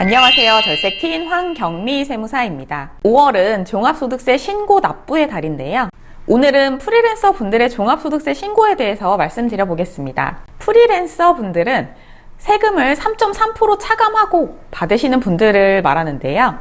안녕하세요. 절세퀸 황경미 세무사입니다. 5월은 종합소득세 신고 납부의 달인데요. 오늘은 프리랜서 분들의 종합소득세 신고에 대해서 말씀드려 보겠습니다. 프리랜서 분들은 세금을 3.3% 차감하고 받으시는 분들을 말하는데요.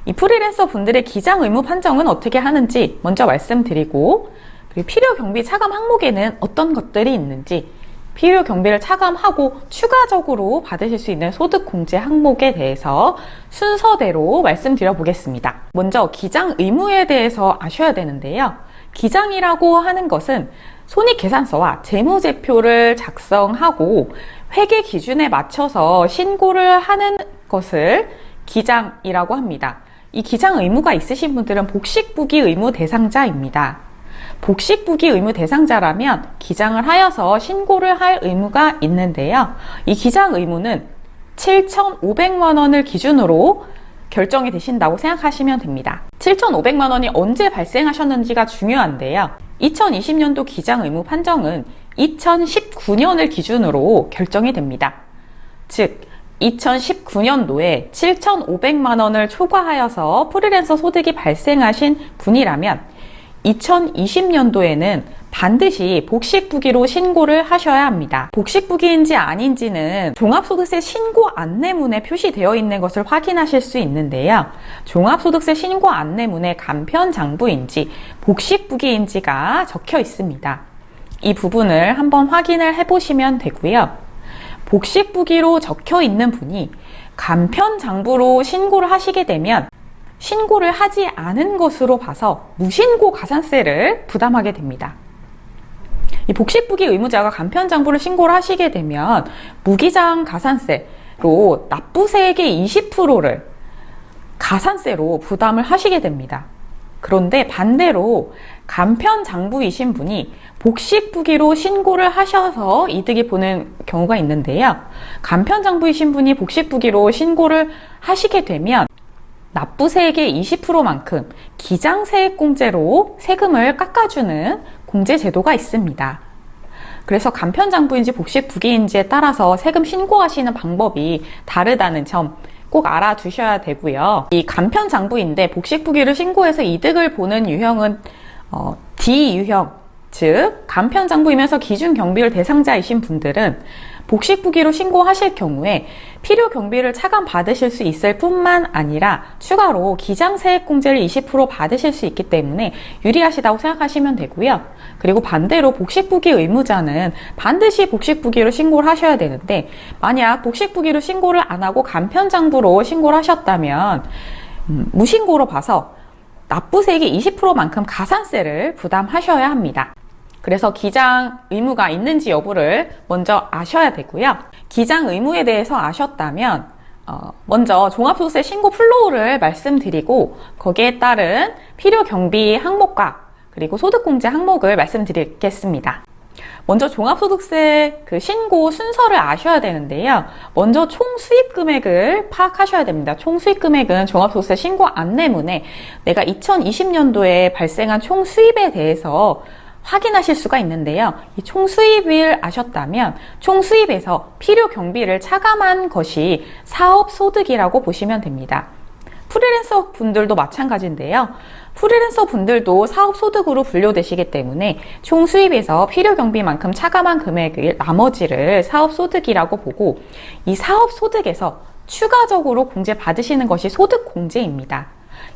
이 프리랜서 분들의 기장 의무 판정은 어떻게 하는지 먼저 말씀드리고, 그리고 필요 경비 차감 항목에는 어떤 것들이 있는지, 필요 경비를 차감하고 추가적으로 받으실 수 있는 소득 공제 항목에 대해서 순서대로 말씀드려 보겠습니다. 먼저 기장 의무에 대해서 아셔야 되는데요. 기장이라고 하는 것은 손익계산서와 재무제표를 작성하고 회계 기준에 맞춰서 신고를 하는 것을 기장이라고 합니다. 이 기장 의무가 있으신 분들은 복식부기 의무 대상자입니다. 복식부기 의무 대상자라면 기장을 하여서 신고를 할 의무가 있는데요. 이 기장 의무는 7,500만 원을 기준으로 결정이 되신다고 생각하시면 됩니다. 7,500만 원이 언제 발생하셨는지가 중요한데요. 2020년도 기장 의무 판정은 2019년을 기준으로 결정이 됩니다. 즉, 2019년도에 7,500만 원을 초과하여서 프리랜서 소득이 발생하신 분이라면 2020년도에는 반드시 복식부기로 신고를 하셔야 합니다. 복식부기인지 아닌지는 종합소득세 신고 안내문에 표시되어 있는 것을 확인하실 수 있는데요. 종합소득세 신고 안내문에 간편장부인지 복식부기인지가 적혀 있습니다. 이 부분을 한번 확인을 해보시면 되고요. 복식부기로 적혀 있는 분이 간편장부로 신고를 하시게 되면 신고를 하지 않은 것으로 봐서 무신고 가산세를 부담하게 됩니다. 이 복식부기 의무자가 간편장부를 신고를 하시게 되면 무기장 가산세로 납부세액의 20%를 가산세로 부담을 하시게 됩니다. 그런데 반대로 간편장부이신 분이 복식부기로 신고를 하셔서 이득이 보는 경우가 있는데요. 간편장부이신 분이 복식부기로 신고를 하시게 되면 납부세액의 20%만큼 기장세액공제로 세금을 깎아주는 공제제도가 있습니다. 그래서 간편장부인지 복식부기인지에 따라서 세금 신고하시는 방법이 다르다는 점 꼭 알아두셔야 되고요. 이 간편장부인데 복식부기를 신고해서 이득을 보는 유형은 D유형, 즉 간편장부이면서 기준경비율 대상자이신 분들은 복식부기로 신고하실 경우에 필요 경비를 차감 받으실 수 있을 뿐만 아니라 추가로 기장세액공제를 20% 받으실 수 있기 때문에 유리하시다고 생각하시면 되고요. 그리고 반대로 복식부기 의무자는 반드시 복식부기로 신고를 하셔야 되는데, 만약 복식부기로 신고를 안 하고 간편장부로 신고를 하셨다면 무신고로 봐서 납부세액의 20%만큼 가산세를 부담하셔야 합니다. 그래서 기장 의무가 있는지 여부를 먼저 아셔야 되고요. 기장 의무에 대해서 아셨다면 먼저 종합소득세 신고 플로우를 말씀드리고 거기에 따른 필요 경비 항목과 그리고 소득공제 항목을 말씀드리겠습니다. 먼저 종합소득세 신고 순서를 아셔야 되는데요. 먼저 총 수입 금액을 파악하셔야 됩니다. 총 수입 금액은 종합소득세 신고 안내문에 내가 2020년도에 발생한 총 수입에 대해서 확인하실 수가 있는데요. 이 총 수입을 아셨다면 총 수입에서 필요 경비를 차감한 것이 사업 소득이라고 보시면 됩니다. 프리랜서 분들도 마찬가지인데요. 프리랜서 분들도 사업 소득으로 분류되시기 때문에 총 수입에서 필요 경비만큼 차감한 금액을 나머지를 사업 소득이라고 보고, 이 사업 소득에서 추가적으로 공제 받으시는 것이 소득 공제입니다.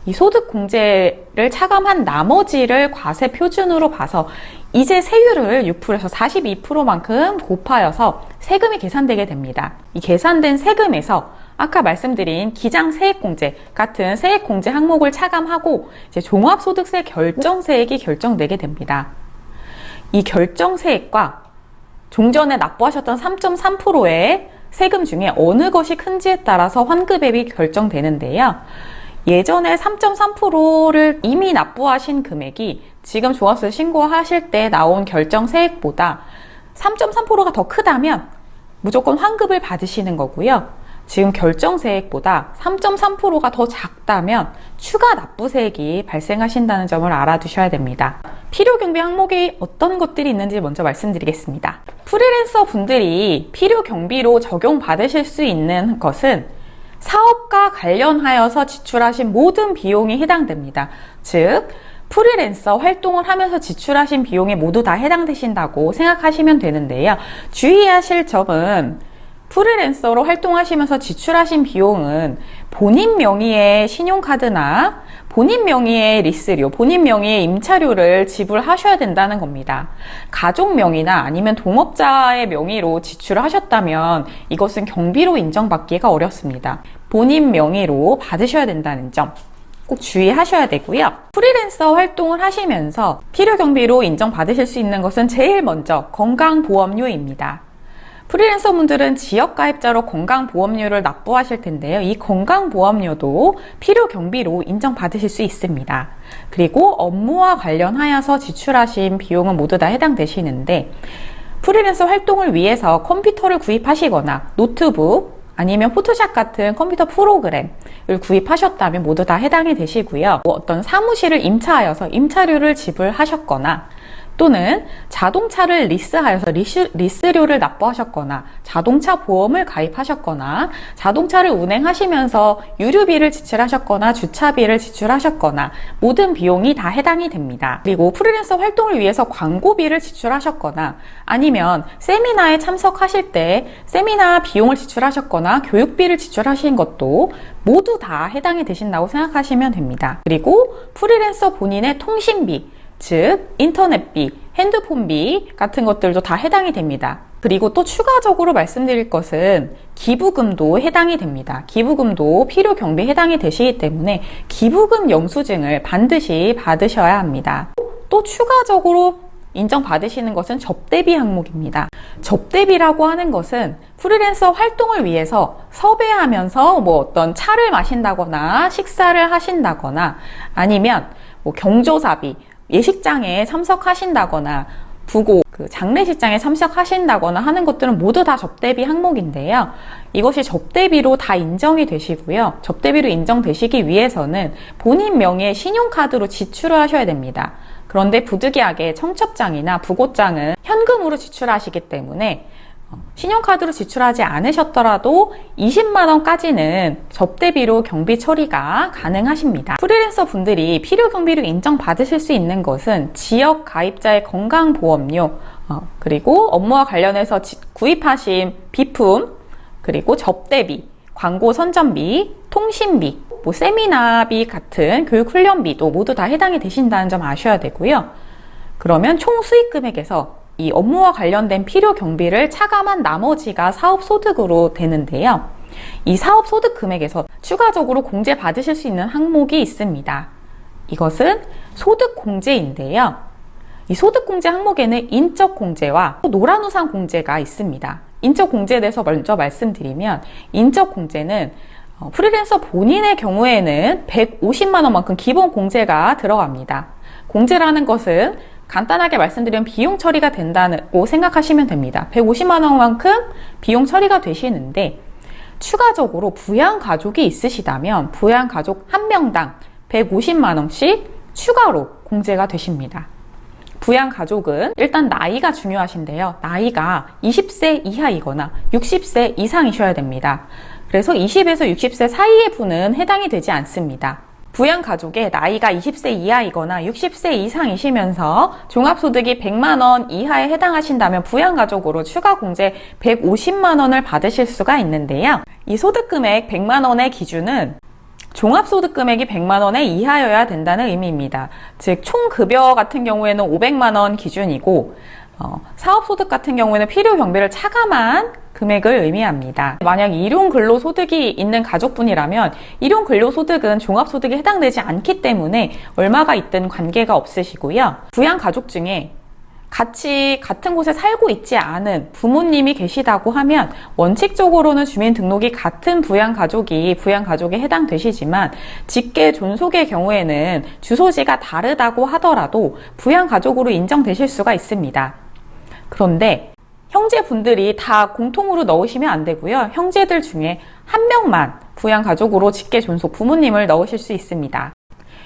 이 소득 공제를 차감한 나머지를 과세 표준으로 봐서 이제 세율을 6%에서 42%만큼 곱하여서 세금이 계산되게 됩니다. 이 계산된 세금에서 아까 말씀드린 기장세액공제 같은 세액공제 항목을 차감하고 이제 종합소득세 결정세액이 결정되게 됩니다. 이 결정세액과 종전에 납부하셨던 3.3%의 세금 중에 어느 것이 큰지에 따라서 환급액이 결정되는데요. 예전에 3.3%를 이미 납부하신 금액이 지금 종합소득세 신고하실 때 나온 결정세액보다 3.3%가 더 크다면 무조건 환급을 받으시는 거고요. 지금 결정세액보다 3.3%가 더 작다면 추가 납부세액이 발생하신다는 점을 알아두셔야 됩니다. 필요경비 항목에 어떤 것들이 있는지 먼저 말씀드리겠습니다. 프리랜서 분들이 필요경비로 적용받으실 수 있는 것은 사업과 관련하여서 지출하신 모든 비용이 해당됩니다. 즉, 프리랜서 활동을 하면서 지출하신 비용이 모두 다 해당되신다고 생각하시면 되는데요. 주의하실 점은 프리랜서로 활동하시면서 지출하신 비용은 본인 명의의 신용카드나 본인 명의의 리스료, 본인 명의의 임차료를 지불하셔야 된다는 겁니다. 가족 명의나 아니면 동업자의 명의로 지출을 하셨다면 이것은 경비로 인정받기가 어렵습니다. 본인 명의로 받으셔야 된다는 점 꼭 주의하셔야 되고요. 프리랜서 활동을 하시면서 필요 경비로 인정받으실 수 있는 것은 제일 먼저 건강보험료입니다. 프리랜서 분들은 지역가입자로 건강보험료를 납부하실 텐데요. 이 건강보험료도 필요 경비로 인정받으실 수 있습니다. 그리고 업무와 관련하여서 지출하신 비용은 모두 다 해당되시는데, 프리랜서 활동을 위해서 컴퓨터를 구입하시거나 노트북 아니면 포토샵 같은 컴퓨터 프로그램을 구입하셨다면 모두 다 해당이 되시고요. 어떤 사무실을 임차하여서 임차료를 지불하셨거나 또는 자동차를 리스하여서 리스료를 납부하셨거나 자동차 보험을 가입하셨거나 자동차를 운행하시면서 유류비를 지출하셨거나 주차비를 지출하셨거나 모든 비용이 다 해당이 됩니다. 그리고 프리랜서 활동을 위해서 광고비를 지출하셨거나 아니면 세미나에 참석하실 때 세미나 비용을 지출하셨거나 교육비를 지출하신 것도 모두 다 해당이 되신다고 생각하시면 됩니다. 그리고 프리랜서 본인의 통신비, 즉 인터넷비, 핸드폰비 같은 것들도 다 해당이 됩니다. 그리고 또 추가적으로 말씀드릴 것은 기부금도 해당이 됩니다. 기부금도 필요 경비에 해당이 되시기 때문에 기부금 영수증을 반드시 받으셔야 합니다. 또 추가적으로 인정받으시는 것은 접대비 항목입니다. 접대비라고 하는 것은 프리랜서 활동을 위해서 섭외하면서 어떤 차를 마신다거나 식사를 하신다거나 아니면 경조사비, 예식장에 참석하신다거나 부고, 장례식장에 참석하신다거나 하는 것들은 모두 다 접대비 항목인데요. 이것이 접대비로 다 인정이 되시고요. 접대비로 인정되시기 위해서는 본인 명의의 신용카드로 지출을 하셔야 됩니다. 그런데 부득이하게 청첩장이나 부고장은 현금으로 지출하시기 때문에 신용카드로 지출하지 않으셨더라도 20만 원까지는 접대비로 경비 처리가 가능하십니다. 프리랜서 분들이 필요 경비로 인정받으실 수 있는 것은 지역 가입자의 건강보험료, 그리고 업무와 관련해서 구입하신 비품, 그리고 접대비, 광고 선전비, 통신비, 세미나비 같은 교육훈련비도 모두 다 해당이 되신다는 점 아셔야 되고요. 그러면 총 수익 금액에서 이 업무와 관련된 필요 경비를 차감한 나머지가 사업소득으로 되는데요. 이 사업소득 금액에서 추가적으로 공제 받으실 수 있는 항목이 있습니다. 이것은 소득공제인데요. 이 소득공제 항목에는 인적공제와 노란우산 공제가 있습니다. 인적공제에 대해서 먼저 말씀드리면 인적공제는 프리랜서 본인의 경우에는 150만 원만큼 기본 공제가 들어갑니다. 공제라는 것은 간단하게 말씀드리면 비용 처리가 된다고 생각하시면 됩니다. 150만 원만큼 비용 처리가 되시는데 추가적으로 부양가족이 있으시다면 부양가족 한 명당 150만 원씩 추가로 공제가 되십니다. 부양가족은 일단 나이가 중요하신데요. 나이가 20세 이하이거나 60세 이상이셔야 됩니다. 그래서 20에서 60세 사이의 분은 해당이 되지 않습니다. 부양가족의 나이가 20세 이하이거나 60세 이상이시면서 종합소득이 100만 원 이하에 해당하신다면 부양가족으로 추가 공제 150만 원을 받으실 수가 있는데요. 이 소득금액 100만 원의 기준은 종합소득금액이 100만 원에 이하여야 된다는 의미입니다. 즉 총급여 같은 경우에는 500만 원 기준이고 사업소득 같은 경우에는 필요 경비를 차감한 금액을 의미합니다. 만약 일용근로소득이 있는 가족분이라면 일용근로소득은 종합소득에 해당되지 않기 때문에 얼마가 있든 관계가 없으시고요. 부양가족 중에 같은 곳에 살고 있지 않은 부모님이 계시다고 하면 원칙적으로는 주민등록이 같은 부양가족에 해당되시지만 직계 존속의 경우에는 주소지가 다르다고 하더라도 부양가족으로 인정되실 수가 있습니다. 그런데 형제분들이 다 공통으로 넣으시면 안 되고요. 형제들 중에 한 명만 부양가족으로 직계 존속 부모님을 넣으실 수 있습니다.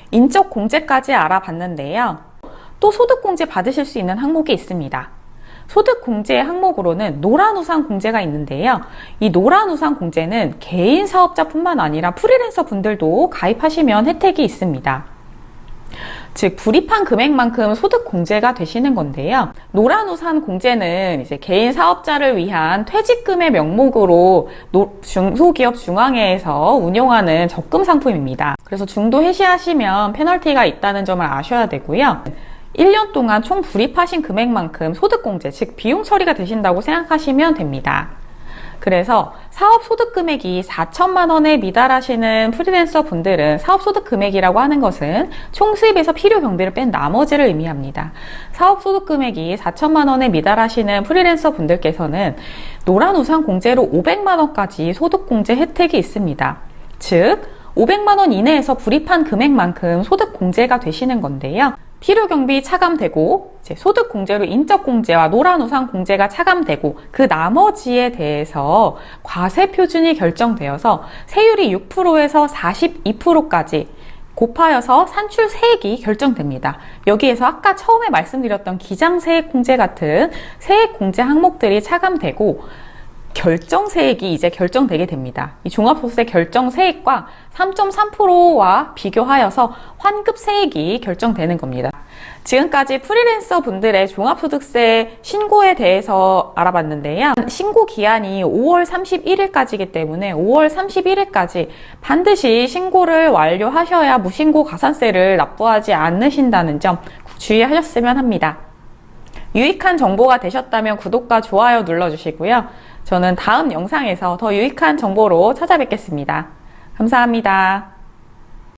인적공제까지 알아봤는데요. 또 소득공제 받으실 수 있는 항목이 있습니다. 소득공제 항목으로는 노란우산공제가 있는데요. 이 노란우산공제는 개인 사업자뿐만 아니라 프리랜서 분들도 가입하시면 혜택이 있습니다. 즉 불입한 금액만큼 소득공제가 되시는 건데요. 노란우산 공제는 이제 개인 사업자를 위한 퇴직금의 명목으로 중소기업 중앙회에서 운용하는 적금 상품입니다. 그래서 중도 해지하시면 페널티가 있다는 점을 아셔야 되고요. 1년 동안 총 불입하신 금액만큼 소득공제, 즉 비용 처리가 되신다고 생각하시면 됩니다. 그래서 사업소득금액이 4천만 원에 미달하시는 프리랜서 분들은 사업소득금액이라고 하는 것은 총 수입에서 필요 경비를 뺀 나머지를 의미합니다. 사업소득금액이 4천만 원에 미달하시는 프리랜서 분들께서는 노란우산공제로 500만 원까지 소득공제 혜택이 있습니다. 즉 500만 원 이내에서 불입한 금액만큼 소득공제가 되시는 건데요. 필요경비 차감되고 이제 소득공제로 인적공제와 노란우산공제가 차감되고 그 나머지에 대해서 과세표준이 결정되어서 세율이 6%에서 42%까지 곱하여서 산출세액이 결정됩니다. 여기에서 아까 처음에 말씀드렸던 기장세액공제 같은 세액공제 항목들이 차감되고 결정세액이 이제 결정되게 됩니다. 이 종합소득세 결정세액과 3.3%와 비교하여서 환급세액이 결정되는 겁니다. 지금까지 프리랜서 분들의 종합소득세 신고에 대해서 알아봤는데요. 신고 기한이 5월 31일까지이기 때문에 5월 31일까지 반드시 신고를 완료하셔야 무신고 가산세를 납부하지 않으신다는 점 주의하셨으면 합니다. 유익한 정보가 되셨다면 구독과 좋아요 눌러주시고요. 저는 다음 영상에서 더 유익한 정보로 찾아뵙겠습니다. 감사합니다.